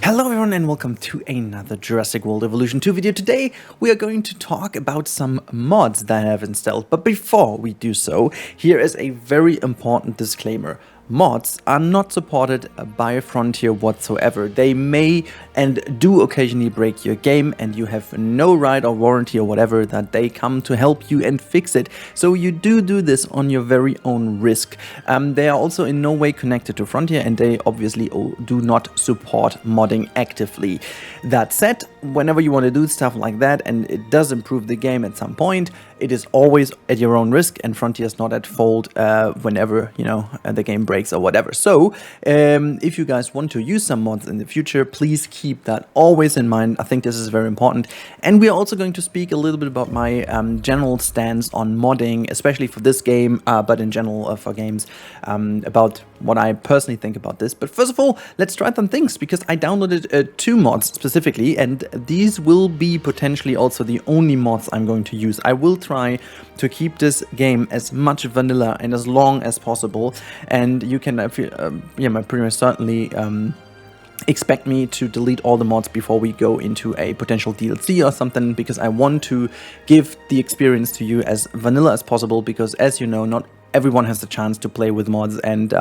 Hello everyone and welcome to another Jurassic World Evolution 2 video. Today we are going to talk about some mods that I have installed, but before we do so, here is a very important disclaimer. Mods are not supported by Frontier whatsoever. They may and do occasionally break your game, and you have no right or warranty or whatever that they come to help you and fix it. So you do this on your very own risk. They are also in no way connected to Frontier, and they obviously do not support modding actively. That said, whenever you want to do stuff like that and it does improve the game at some point, it is always at your own risk, and Frontier is not at fault whenever, you know, the game breaks or whatever. So if you guys want to use some mods in the future, please keep that always in mind. I think this is very important. And we are also going to speak a little bit about my general stance on modding, especially for this game, but in general for games, about what I personally think about this. But first of all, let's try some things, because I downloaded 2 mods specifically, and these will be potentially also the only mods I'm going to use. I will try to keep this game as much vanilla and as long as possible, and you can pretty much certainly expect me to delete all the mods before we go into a potential DLC or something, because I want to give the experience to you as vanilla as possible, because as you know, not everyone has the chance to play with mods. And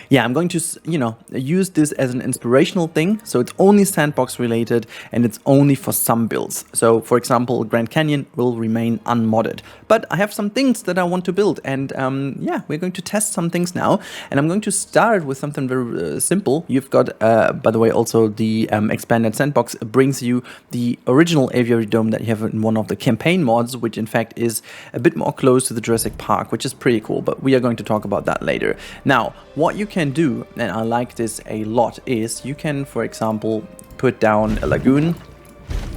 yeah, I'm going to, you know, use this as an inspirational thing. So it's only Sandbox related, and it's only for some builds. So for example, Grand Canyon will remain unmodded, but I have some things that I want to build, and yeah, we're going to test some things now. And I'm going to start with something very simple. You've got, by the way, also the expanded Sandbox brings you the original aviary dome that you have in one of the campaign mods, which in fact is a bit more close to the Jurassic Park, which is pretty cool. But we are going to talk about that later. Now, what you can do, and I like this a lot, is you can, for example, put down a lagoon,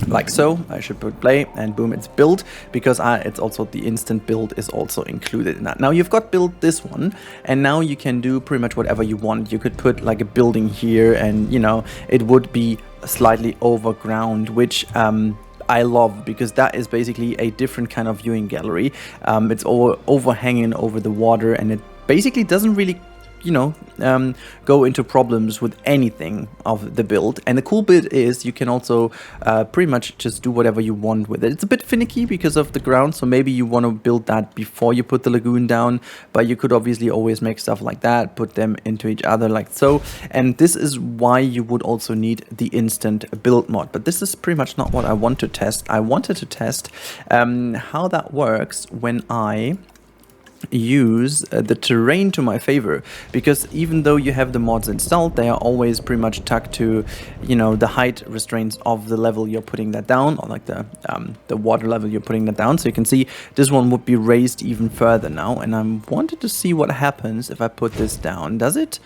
like so. I should put play, and boom, it's built, because it's also the instant build is also included in that. Now you've got built this one, and now you can do pretty much whatever you want. You could put like a building here, and you know, it would be slightly overground, which I love, because that is basically a different kind of viewing gallery. It's overhanging over the water, and it basically doesn't really, you know, go into problems with anything of the build. And the cool bit is you can also pretty much just do whatever you want with it. It's a bit finicky because of the ground, so maybe you want to build that before you put the lagoon down, but you could obviously always make stuff like that, put them into each other like so. And this is why you would also need the instant build mod. But this is pretty much not what I want to test. I wanted to test how that works when I use the terrain to my favor, because even though you have the mods installed, they are always pretty much tucked to, you know, the height restraints of the level you're putting that down, or like the water level you're putting that down. So you can see this one would be raised even further now, and I wanted to see what happens if I put this down. Does it?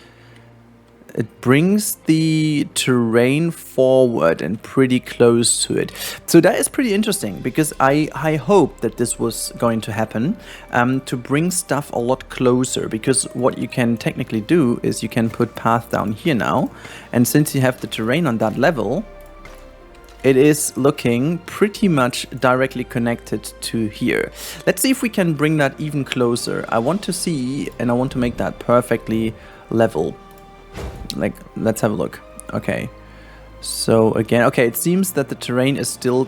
It brings the terrain forward and pretty close to it. So that is pretty interesting, because I hope that this was going to happen, to bring stuff a lot closer, because what you can technically do is you can put path down here now, and since you have the terrain on that level, it is looking pretty much directly connected to here. Let's see if we can bring that even closer. I want to see, and I want to make that perfectly level. Like, let's have a look. Okay, so again, okay, it seems that the terrain is still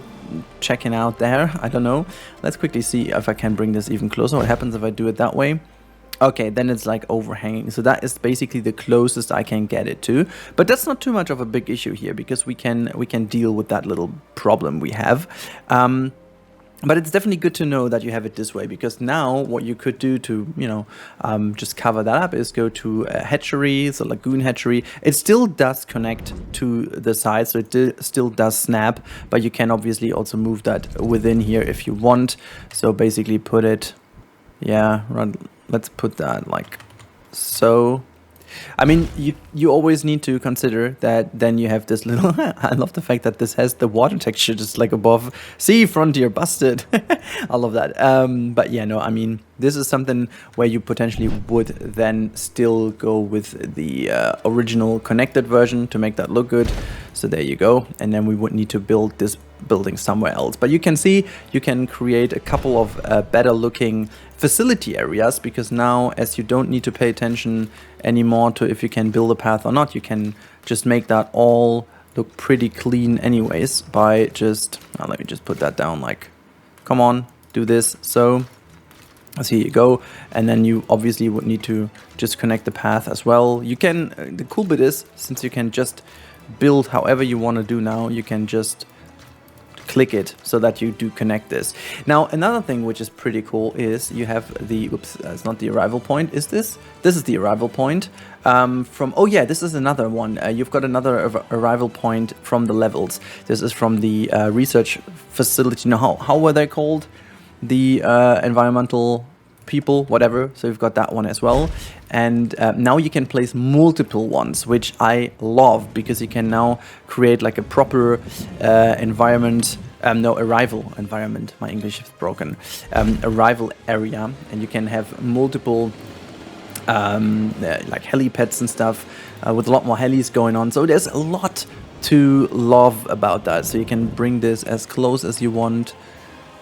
checking out there. I don't know. Let's quickly see if I can bring this even closer. What happens if I do it that way? Okay, then it's like overhanging. So that is basically the closest I can get it to. But that's not too much of a big issue here, because we can deal with that little problem we have. But it's definitely good to know that you have it this way, because now what you could do to, you know, just cover that up is go to a hatchery, so lagoon hatchery. It still does connect to the side, so it still does snap, but you can obviously also move that within here if you want. So basically put it, yeah, let's put that like so. I mean, you always need to consider that then you have this little... I love the fact that this has the water texture just like above. See, Frontier busted. I love that. But yeah, no, I mean, this is something where you potentially would then still go with the original connected version to make that look good. So there you go. And then we would need to build this building somewhere else. But you can see you can create a couple of better looking facility areas, because now, as you don't need to pay attention anymore to if you can build a path or not, you can just make that all look pretty clean anyways by just, let me just put that down, like, come on, do this. So here you go. And then you obviously would need to just connect the path as well. You can, the cool bit is, since you can just build however you want to do now, you can just click it so that you do connect this. Now, another thing which is pretty cool is you have the, oops, it's not the arrival point, is this? This is the arrival point from, oh yeah, this is another one. You've got another arrival point from the levels. This is from the research facility. Now, how were they called? The environmental people, whatever. So you've got that one as well. And now you can place multiple ones, which I love, because you can now create like a proper environment, arrival environment. My English is broken. Arrival area, and you can have multiple like helipads and stuff with a lot more helis going on. So there's a lot to love about that. So you can bring this as close as you want.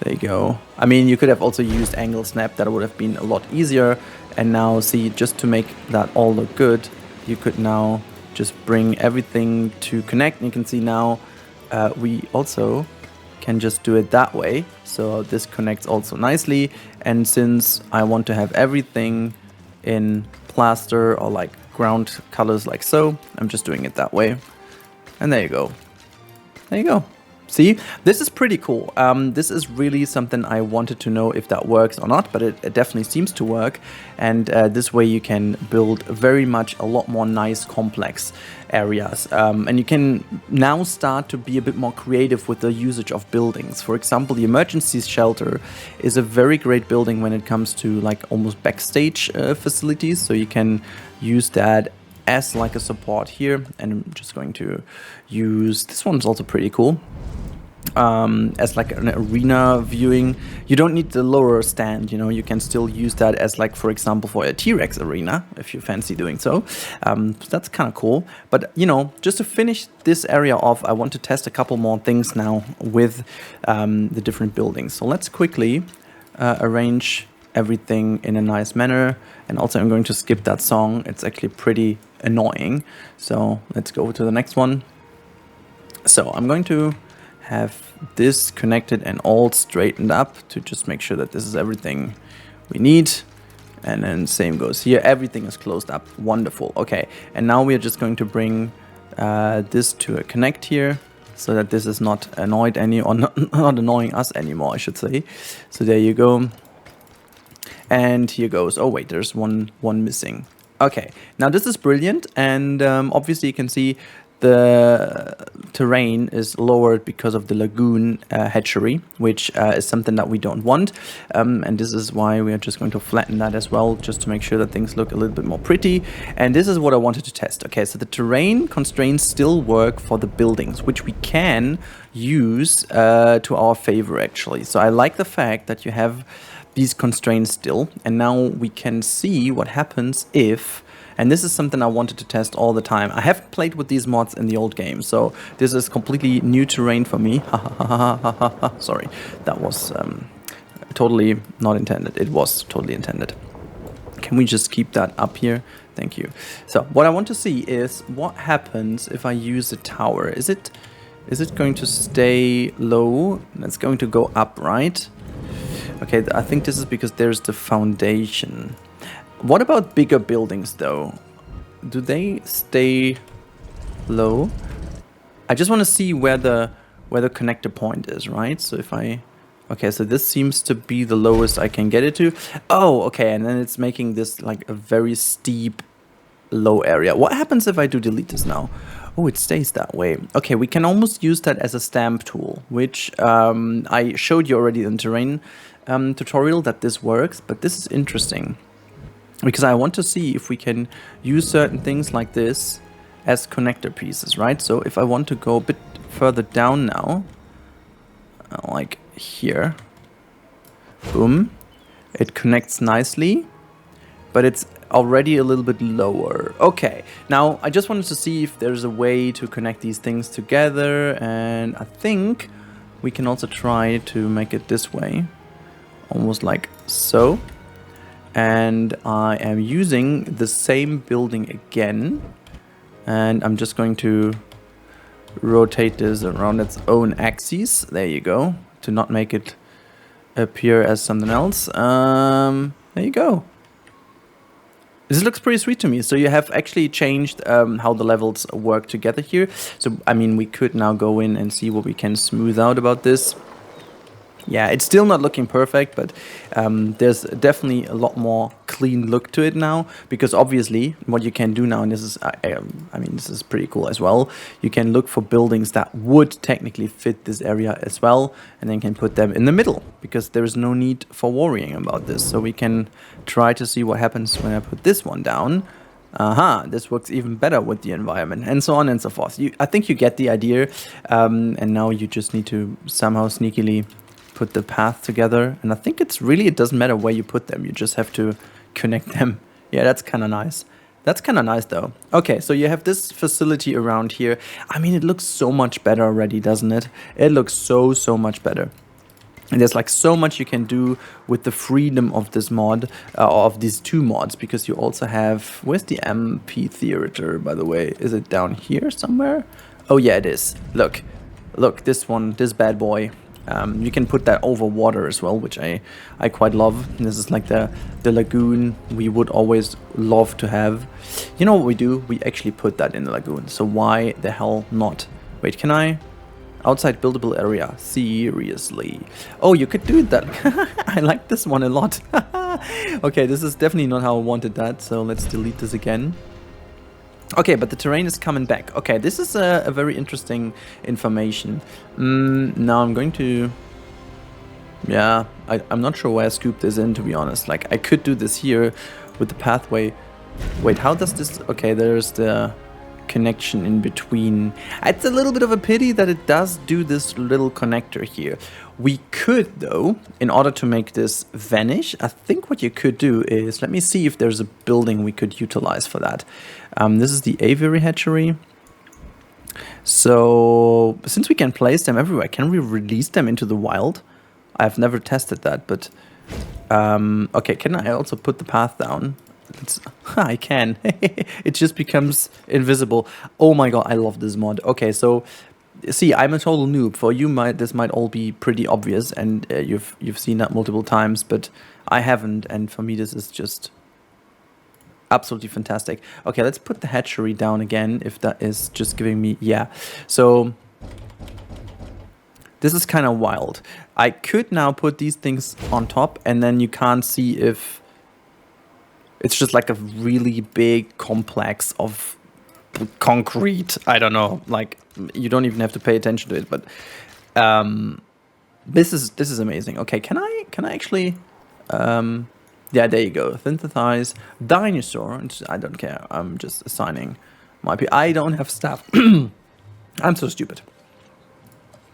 There you go. I mean, you could have also used angle snap. That would have been a lot easier. And now, see, just to make that all look good, you could now just bring everything to connect. And you can see now we also can just do it that way. So this connects also nicely. And since I want to have everything in plaster or like ground colors like so, I'm just doing it that way. And there you go. There you go. See, this is pretty cool. This is really something I wanted to know if that works or not, but it definitely seems to work. And this way you can build very much a lot more nice, complex areas. And you can now start to be a bit more creative with the usage of buildings. For example, the emergency shelter is a very great building when it comes to like almost backstage facilities. So you can use that as like a support here. And I'm just going to use, this one's also pretty cool. As like an arena viewing. You don't need the lower stand, you know, you can still use that as like, for example, for a T-Rex arena, if you fancy doing so. That's kind of cool. But, you know, just to finish this area off, I want to test a couple more things now with the different buildings. So let's quickly arrange everything in a nice manner. And also I'm going to skip that song. It's actually pretty annoying. So let's go to the next one. So I'm going to have this connected and all straightened up to just make sure that this is everything we need. And then same goes here. Everything is closed up. Wonderful. Okay. And now we are just going to bring this to a connect here so that this is not annoyed or not annoying us anymore, I should say. So there you go. And here goes. Oh wait, there's one missing. Okay. Now this is brilliant. And obviously you can see the terrain is lowered because of the lagoon hatchery, which is something that we don't want. And this is why we are just going to flatten that as well, just to make sure that things look a little bit more pretty. And this is what I wanted to test. Okay, so the terrain constraints still work for the buildings, which we can use to our favor, actually. So I like the fact that you have these constraints still. And now we can see what happens if... And this is something I wanted to test all the time. I haven't played with these mods in the old game, so this is completely new terrain for me. Sorry, that was totally not intended. It was totally intended. Can we just keep that up here? Thank you. So what I want to see is what happens if I use a tower. Is it going to stay low? It's going to go up, right? Okay, I think this is because there's the foundation. What about bigger buildings, though? Do they stay low? I just want to see where the connector point is, right? So if I... Okay, so this seems to be the lowest I can get it to. Oh, okay, and then it's making this like a very steep low area. What happens if I do delete this now? Oh, it stays that way. Okay, we can almost use that as a stamp tool, which I showed you already in the terrain tutorial that this works, but this is interesting. Because I want to see if we can use certain things like this as connector pieces, right? So if I want to go a bit further down now, like here, boom, it connects nicely, but it's already a little bit lower. Okay, now I just wanted to see if there's a way to connect these things together, and I think we can also try to make it this way, almost like so. And I am using the same building again, and I'm just going to rotate this around its own axis. There you go. To not make it appear as something else. There you go. This looks pretty sweet to me. So you have actually changed how the levels work together here. So, I mean, we could now go in and see what we can smooth out about this. Yeah, it's still not looking perfect, but there's definitely a lot more clean look to it now, because obviously what you can do now, and this is, I mean, this is pretty cool as well, you can look for buildings that would technically fit this area as well, and then can put them in the middle, because there is no need for worrying about this. So we can try to see what happens when I put this one down. This works even better with the environment, and so on and so forth. I think you get the idea, and now you just need to somehow sneakily put the path together, and I think it doesn't matter where you put them, you just have to connect them. Yeah, that's kind of nice. That's kind of nice though. Okay, so you have this facility around here. I mean, it looks so much better already, doesn't it? It looks so much better. And there's like so much you can do with the freedom of this mod, of these two mods, because you also have, where's the amphitheater, by the way? Is it down here somewhere? Oh yeah, it is. Look, this one, this bad boy. You can put that over water as well, which I quite love. This is like the lagoon we would always love to have. You know what we do? We actually put that in the lagoon. So why the hell not? Wait, can I? Outside buildable area. Seriously. Oh, you could do that. I like this one a lot. Okay, this is definitely not how I wanted that. So let's delete this again. Okay, but the terrain is coming back. Okay, this is a very interesting information. Now I'm going to... Yeah, I'm not sure where I scooped this in, to be honest. Like, I could do this here with the pathway. Wait, how does this... Okay, there's the connection in between. It's a little bit of a pity that it does do this little connector here. We could, though, in order to make this vanish, I think what you could do is, let me see if there's a building we could utilize for that. This is the aviary hatchery. So, since we can place them everywhere, can we release them into the wild? I've never tested that, but... okay, can I also put the path down? I can. It just becomes invisible. Oh my god, I love this mod. Okay, so... See, I'm a total noob. For you, this might all be pretty obvious, and you've seen that multiple times, but I haven't, and for me this is just absolutely fantastic. Okay, let's put the hatchery down again, if that is just giving me... Yeah, so this is kind of wild. I could now put these things on top, and then you can't see if... It's just like a really big complex of concrete. I don't know, like... You don't even have to pay attention to it, but this is amazing. Okay, can I actually yeah, there you go. Synthesize Dinosaur. I don't care. I'm just assigning my I don't have staff. I'm so stupid.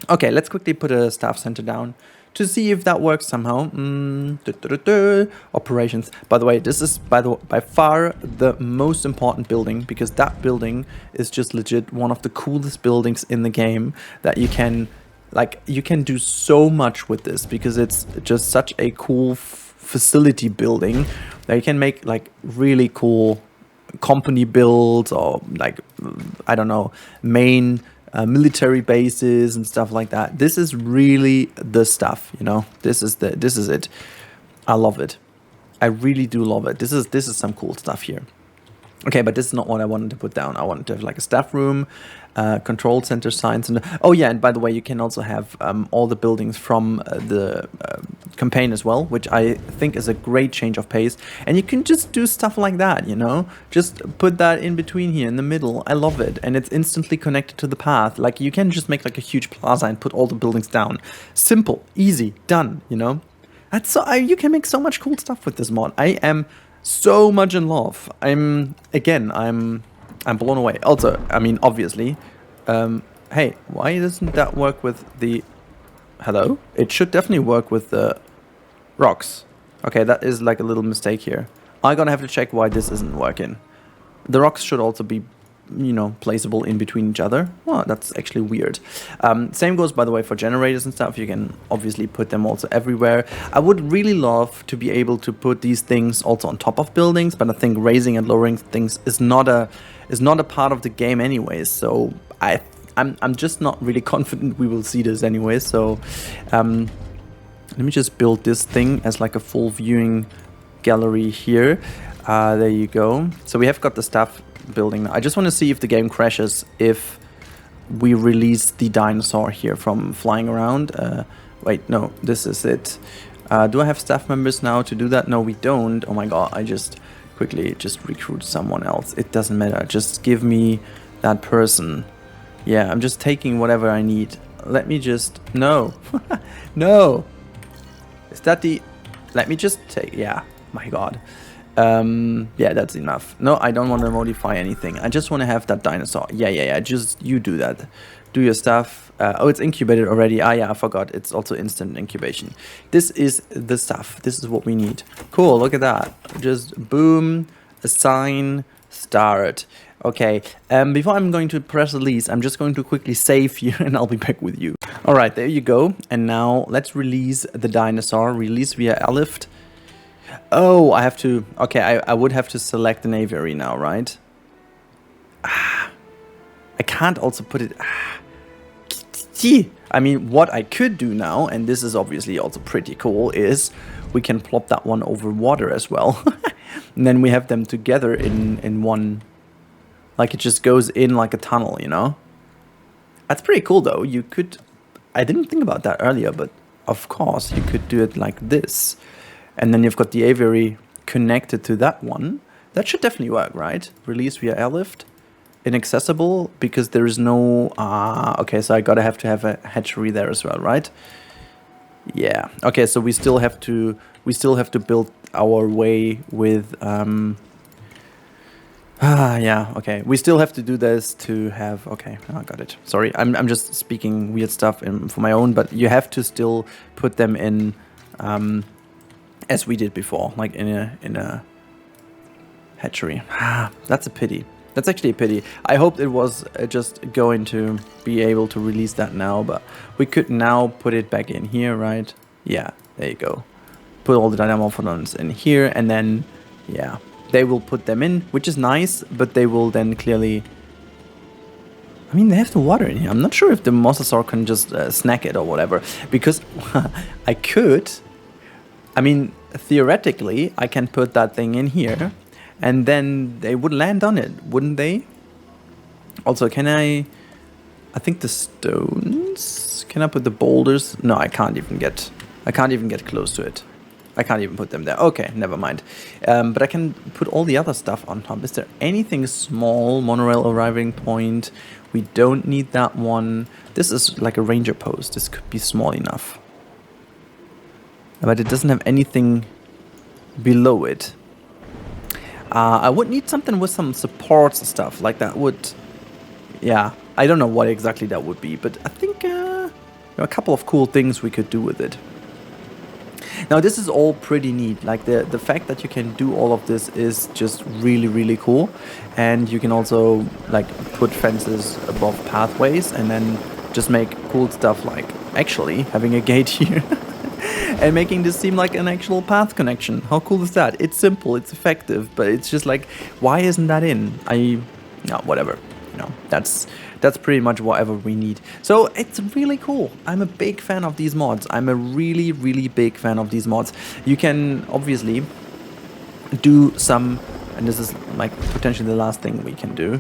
Okay, let's quickly put a staff center down to see if that works somehow. Operations. By the way, this is by far the most important building, because that building is just legit one of the coolest buildings in the game that you can, like, you can do so much with this, because it's just such a cool facility building that you can make like really cool company builds, or like, I don't know, main military bases and stuff like that. This is really the stuff, you know. This is it. I love it. I really do love it. This is some cool stuff here. Okay, but this is not what I wanted to put down. I wanted to have like a staff room, control center, science, and oh yeah, and by the way, you can also have all the buildings from the campaign as well, which I think is a great change of pace. And you can just do stuff like that, you know, just put that in between here in the middle. I love it, and it's instantly connected to the path. Like, you can just make like a huge plaza and put all the buildings down. Simple, easy, done. You know, that's so you can make so much cool stuff with this mod. I am so much in love. I'm blown away. Also, I mean, obviously, hey, why doesn't that work with the... Hello? It should definitely work with the rocks. Okay, that is like a little mistake here. I'm gonna have to check why this isn't working. The rocks should also be, you know, placeable in between each other. Well, that's actually weird. Same goes, by the way, for generators and stuff. You can obviously put them also everywhere. I would really love to be able to put these things also on top of buildings, but I think raising and lowering things is not a part of the game anyways. So I I'm just not really confident we will see this anyway. So let me just build this thing as like a full viewing gallery here. There you go. So we have got the stuff building. I just want to see if the game crashes if we release the dinosaur here from flying around. Wait, no, this is it. Do I have staff members now to do that? No, we don't. Oh my god, I just quickly just recruit someone else. It doesn't matter. Just give me that person. Yeah, I'm just taking whatever I need. Let me just... No. No. Is that the... Let me just take... Yeah, my god. Yeah, that's enough. No, I don't want to modify anything. I just want to have that dinosaur. Yeah. Just you do that. Do your stuff. Oh, it's incubated already. Ah, yeah, I forgot. It's also instant incubation. This is the stuff. This is what we need. Cool, look at that. Just boom, assign, start. Okay, before I'm going to press release, I'm just going to quickly save here and I'll be back with you. All right, there you go. And now let's release the dinosaur. Release via airlift. Oh, I have to... Okay, I would have to select an aviary now, right? Ah, I can't also put it... Ah. I mean, what I could do now, and this is obviously also pretty cool, is we can plop that one over water as well. And then we have them together in one... Like, it just goes in like a tunnel, you know? That's pretty cool, though. You could... I didn't think about that earlier, but of course, you could do it like this. And then you've got the aviary connected to that one. That should definitely work, right? Release via airlift. Inaccessible because there is no... okay, so I gotta have to have a hatchery there as well, right? Yeah. Okay, so we still have to build our way with... yeah, okay. We still have to do this to have... Okay, I got it. Sorry, I'm just speaking weird stuff for my own, but you have to still put them in... as we did before, like in a hatchery. That's a pity. That's actually a pity. I hoped it was just going to be able to release that now, but we could now put it back in here, right? Yeah, there you go. Put all the dynamorphodons in here, and then, yeah, they will put them in, which is nice, but they will then clearly... I mean, they have the water in here. I'm not sure if the Mosasaur can just snack it or whatever, because I could... I mean, theoretically, I can put that thing in here, and then they would land on it, wouldn't they? Also, can I think the stones... Can I put the boulders? No, I can't even get close to it. I can't even put them there. Okay, never mind. But I can put all the other stuff on top. Is there anything small? Monorail arriving point. We don't need that one. This is like a ranger post. This could be small enough. But it doesn't have anything below it. I would need something with some supports and stuff. Like that would... Yeah, I don't know what exactly that would be. But I think there are a couple of cool things we could do with it. Now, this is all pretty neat. Like, the fact that you can do all of this is just really, really cool. And you can also, like, put fences above pathways and then just make cool stuff like actually having a gate here. And making this seem like an actual path connection. How cool is that? It's simple, it's effective, but it's just like, why isn't that in? No, whatever. You know, that's pretty much whatever we need. So it's really cool. I'm a big fan of these mods. I'm a really, really big fan of these mods. You can obviously do some, and this is like potentially the last thing we can do.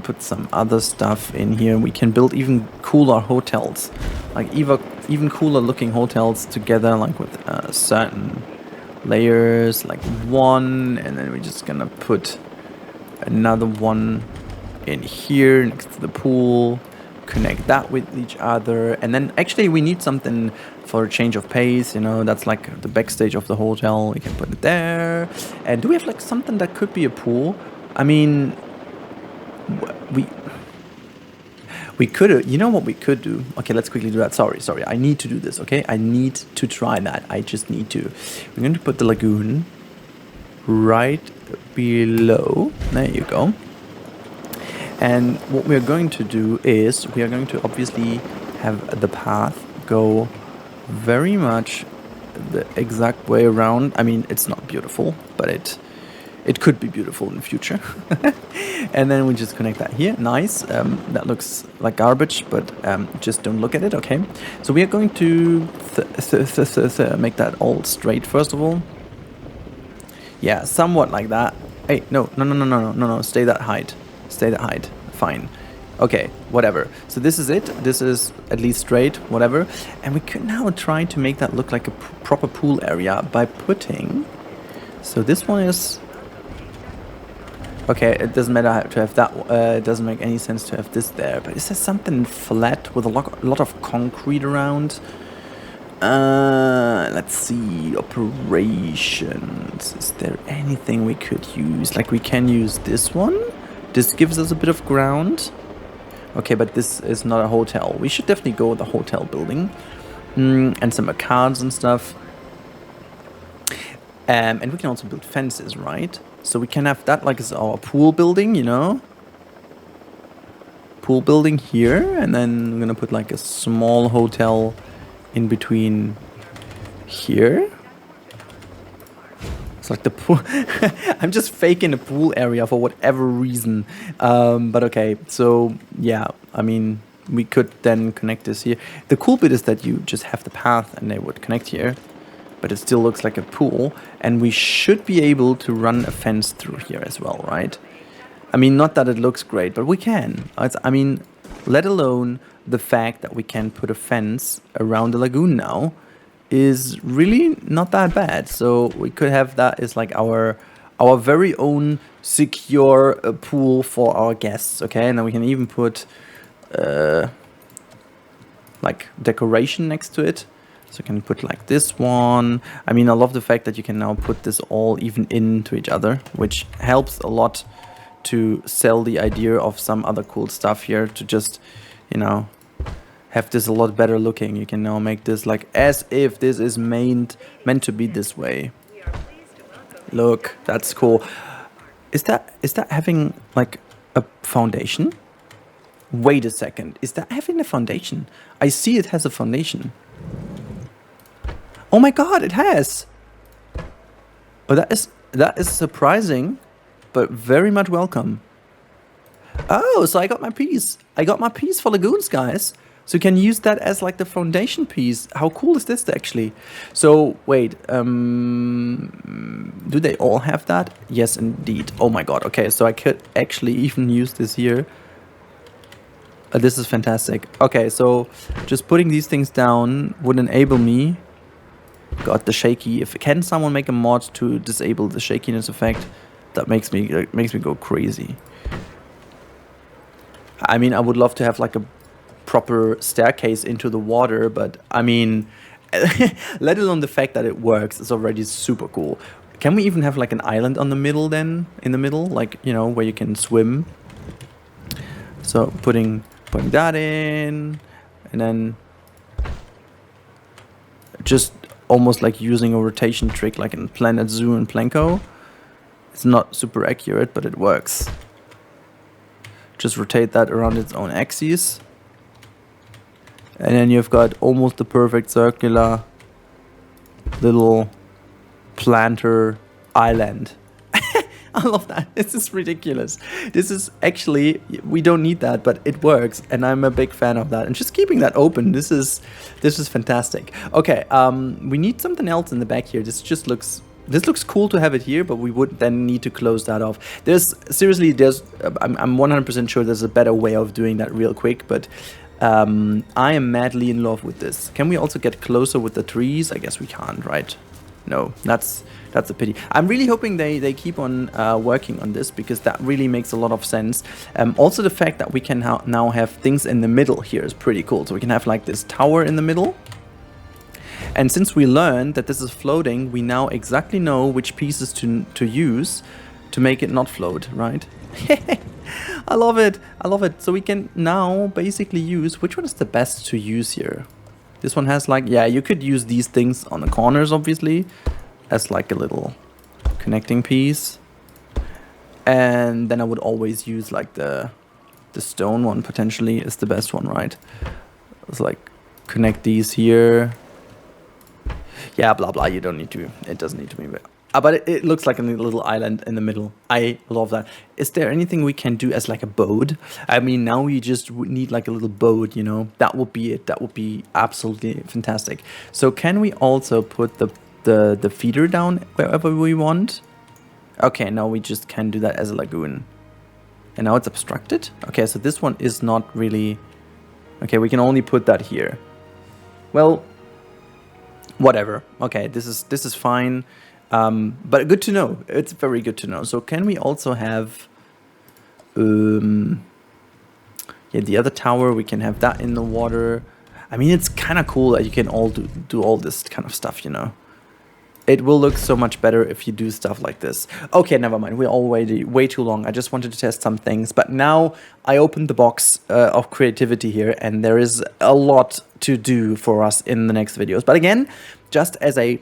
Put some other stuff in here. We can build even cooler hotels, like even cooler looking hotels together, like with certain layers, like one, and then we're just gonna put another one in here next to the pool, connect that with each other, and then actually we need something for a change of pace, you know, that's like the backstage of the hotel. We can put it there. And do we have like something that could be a pool? I mean, we could, you know what we could do? Okay, let's quickly do that. Sorry, I need to do this, okay? I need to try that. I just need to. We're going to put the lagoon right below. There you go. And what we're going to do is we are going to obviously have the path go very much the exact way around. I mean, it's not beautiful, but It could be beautiful in the future. And then we just connect that here. Nice. That looks like garbage, but just don't look at it. Okay. So we are going to make that all straight first of all. Yeah, somewhat like that. Hey, no. Stay that height. Stay that height. Fine. Okay, whatever. So this is it. This is at least straight, whatever. And we could now try to make that look like a proper pool area by putting... So this one is... Okay, it doesn't matter to have that. It doesn't make any sense to have this there. But is there something flat with a lot of concrete around? Let's see. Operations. Is there anything we could use? Like we can use this one. This gives us a bit of ground. Okay, but this is not a hotel. We should definitely go with the hotel building. And some arcades and stuff. And we can also build fences, right? So we can have that like as our pool building, you know? Pool building here. And then we're gonna put like a small hotel in between here. It's like the pool. I'm just faking a pool area for whatever reason. But okay, so yeah, I mean, we could then connect this here. The cool bit is that you just have the path and they would connect here. But it still looks like a pool. And we should be able to run a fence through here as well, right? I mean, not that it looks great, but we can. I mean, let alone the fact that we can put a fence around the lagoon now is really not that bad. So we could have that as like our very own secure pool for our guests, okay? And then we can even put like decoration next to it. So you can put like this one. I mean, I love the fact that you can now put this all even into each other, which helps a lot to sell the idea of some other cool stuff here to just, you know, have this a lot better looking. You can now make this like as if this is meant to be this way. Look, that's cool. Is that having like a foundation? Wait a second. Is that having a foundation? I see it has a foundation. Oh my god, it has! Oh, that is surprising, but very much welcome. Oh, so I got my piece. I got my piece for Lagoons, guys. So you can use that as like the foundation piece. How cool is this actually? So wait, do they all have that? Yes, indeed. Oh my god. Okay, so I could actually even use this here. This is fantastic. Okay, so just putting these things down would enable me. Got the shaky. Can someone make a mod to disable the shakiness effect? That makes me go crazy. I mean, I would love to have like a proper staircase into the water, but I mean, let alone the fact that it works is already super cool. Can we even have like an island on the middle then? In the middle, like, you know, where you can swim. So putting that in, and then just almost like using a rotation trick like in Planet Zoo and Planko. It's not super accurate, but it works. Just rotate that around its own axis. And then you've got almost the perfect circular little planter island. I love that. This is ridiculous. This is actually, we don't need that, but it works, and I'm a big fan of that. And just keeping that open, this is fantastic. Okay, we need something else in the back here. This looks cool to have it here, but we would then need to close that off. I'm 100% sure there's a better way of doing that real quick, but I am madly in love with this. Can we also get closer with the trees? I guess we can't, right? No, that's a pity. I'm really hoping they keep on working on this, because that really makes a lot of sense. Also, the fact that we can now have things in the middle here is pretty cool. So we can have like this tower in the middle. And since we learned that this is floating, we now exactly know which pieces to use to make it not float, right? I love it. I love it. So we can now basically use, which one is the best to use here? This one has like, yeah, you could use these things on the corners, obviously, as like a little connecting piece. And then I would always use like the stone one potentially is the best one, right? It's like connect these here. Yeah, blah, blah. You don't need to, it doesn't need to be But it looks like a little island in the middle. I love that. Is there anything we can do as like a boat? I mean, now we just need like a little boat, you know? That would be it. That would be absolutely fantastic. So can we also put the feeder down wherever we want? Okay, now we just can do that as a lagoon. And now it's obstructed? Okay, so this one is not really... Okay, we can only put that here. Well, whatever. Okay, this is fine. But good to know. It's very good to know. So can we also have... yeah, the other tower, we can have that in the water. I mean, it's kind of cool that you can all do all this kind of stuff, you know. It will look so much better if you do stuff like this. Okay, never mind. We're all way too long. I just wanted to test some things. But now I opened the box of creativity here, and there is a lot to do for us in the next videos. But again, just as a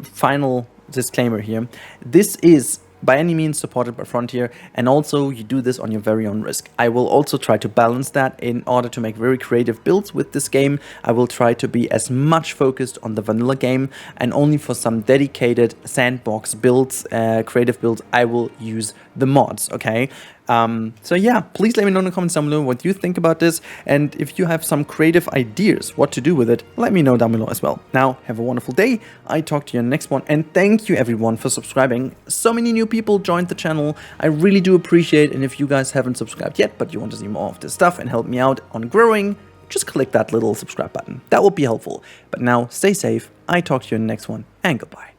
final disclaimer here, this is by any means supported by Frontier, and also you do this on your very own risk. I will also try to balance that in order to make very creative builds with this game. I will try to be as much focused on the vanilla game, and only for some dedicated sandbox builds, creative builds, I will use the mods, okay? So yeah, please let me know in the comments down below what you think about this, and if you have some creative ideas what to do with it, let me know down below as well. Now, have a wonderful day. I talk to you in the next one, and thank you everyone for subscribing. So many new people joined the channel. I really do appreciate it, and if you guys haven't subscribed yet, but you want to see more of this stuff and help me out on growing, just click that little subscribe button. That would be helpful. But now, stay safe. I talk to you in the next one, and goodbye.